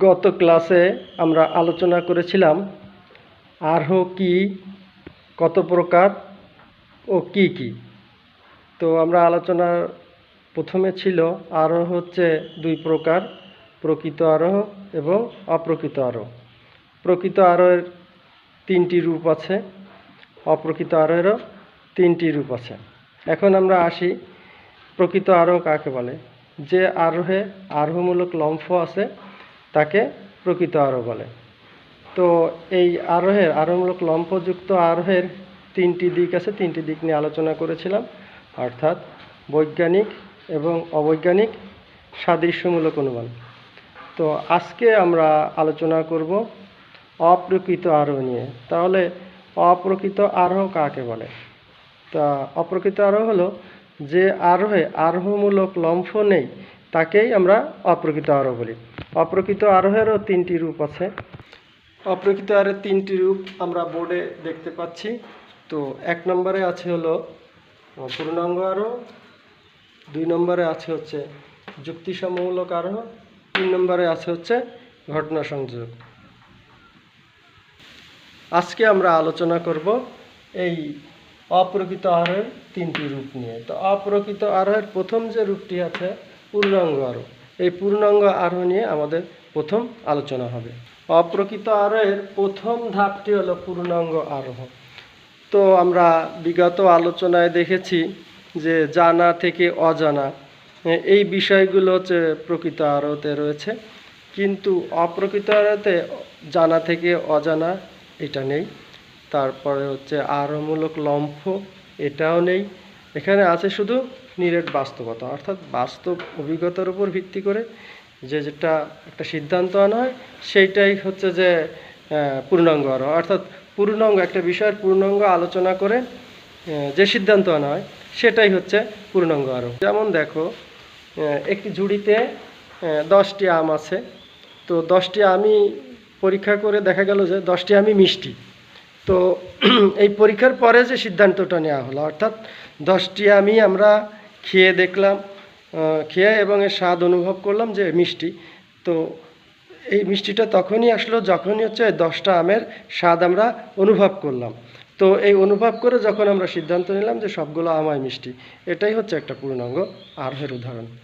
গত ক্লাসে আমরা আলোচনা করেছিলাম আরোহ কি, কত প্রকার ও কি কি। তো আমরা আলোচনার প্রথমে ছিল আরোহ হচ্ছে দুই প্রকার, প্রকৃত আরোহ এবং অপ্রকৃত আরোহ। প্রকৃত আরোহের তিনটি রূপ আছে, অপ্রকৃত আরোহেরও তিনটি রূপ আছে। এখন আমরা আসি প্রকৃত আরোহ কাকে বলে। যে আরোহে আরোহমূলক লম্ফ আছে তাকে প্রকৃত আরোহ বলে। তো এই আরোহমূলক লম্ফযুক্ত আরোহের তিনটি দিক আছে, তিনটি দিক নিয়ে আলোচনা করেছিলাম, অর্থাৎ বৈজ্ঞানিক এবং অবৈজ্ঞানিক সাদৃশ্যমূলক অনুমান। তো আজকে আমরা আলোচনা করব অপ্রকৃত আরোহ নিয়ে। তাহলে অপ্রকৃত আরোহ কাকে বলে? তা অপ্রকৃত আরোহ হলো যে আরোহে আরোহমূলক লম্ফ নেই তাকেই আমরা অপ্রকৃত আরোহ বলি। অপ্রকৃত আরোহেরও তিনটি রূপ আছে। অপ্রকৃত আরোহের তিনটি রূপ আমরা বোর্ডে দেখতে পাচ্ছি। তো 1 নম্বরে আছে হলো পূর্ণাঙ্গ আরোহ, 2 নম্বরে আছে হচ্ছে যুক্তিসমূলক আরোহ, 3 নম্বরে আছে হচ্ছে ঘটনা সংযোগ। আজকে আমরা আলোচনা করব এই অপ্রকৃত আরোহের তিনটি রূপ নিয়ে। তো অপ্রকৃত আরোহের প্রথম যে রূপটি আছে পূর্ণাঙ্গ আরোহ, এই পূর্ণাঙ্গ আরোহ নিয়ে আমাদের প্রথম আলোচনা হবে। অপ্রকৃত আরোহের প্রথম ধাপটি হলো পূর্ণাঙ্গ আরোহ। তো আমরা বিগত আলোচনায় দেখেছি যে জানা থেকে অজানা এই বিষয়গুলো হচ্ছে প্রকৃত আরোহতে রয়েছে, কিন্তু অপ্রকৃত আরোহতে জানা থেকে অজানা এটা নেই। তারপরে হচ্ছে আরোহমূলক লম্ফ এটাও নেই। এখানে আছে শুধু নিরেট বাস্তবতা, অর্থাৎ বাস্তব অভিজ্ঞতার উপর ভিত্তি করে যেটা একটা সিদ্ধান্ত আনা হয় সেইটাই হচ্ছে যে পূর্ণাঙ্গ আরোহ। অর্থাৎ পূর্ণাঙ্গ একটা বিষয়ের পূর্ণাঙ্গ আলোচনা করে যে সিদ্ধান্ত আনা হয় সেটাই হচ্ছে পূর্ণাঙ্গ আরোহ। যেমন দেখো, একটি ঝুড়িতে 10টি আম আছে। তো 10টি আমই পরীক্ষা করে দেখা গেল যে 10টি আমই মিষ্টি। তো এই পরীক্ষার পরে যে সিদ্ধান্তটা নেওয়া হলো, অর্থাৎ 10টি আমই আমরা খেয়ে দেখলাম, খেয়ে এবং এর স্বাদ অনুভব করলাম যে মিষ্টি। তো এই মিষ্টিটা তখনই আসলো যখনই হচ্ছে 10টা আমের স্বাদ আমরা অনুভব করলাম। তো এই অনুভব করে যখন আমরা সিদ্ধান্ত নিলাম যে সবগুলো আমই মিষ্টি, এটাই হচ্ছে একটা পূর্ণাঙ্গ আরোহের উদাহরণ।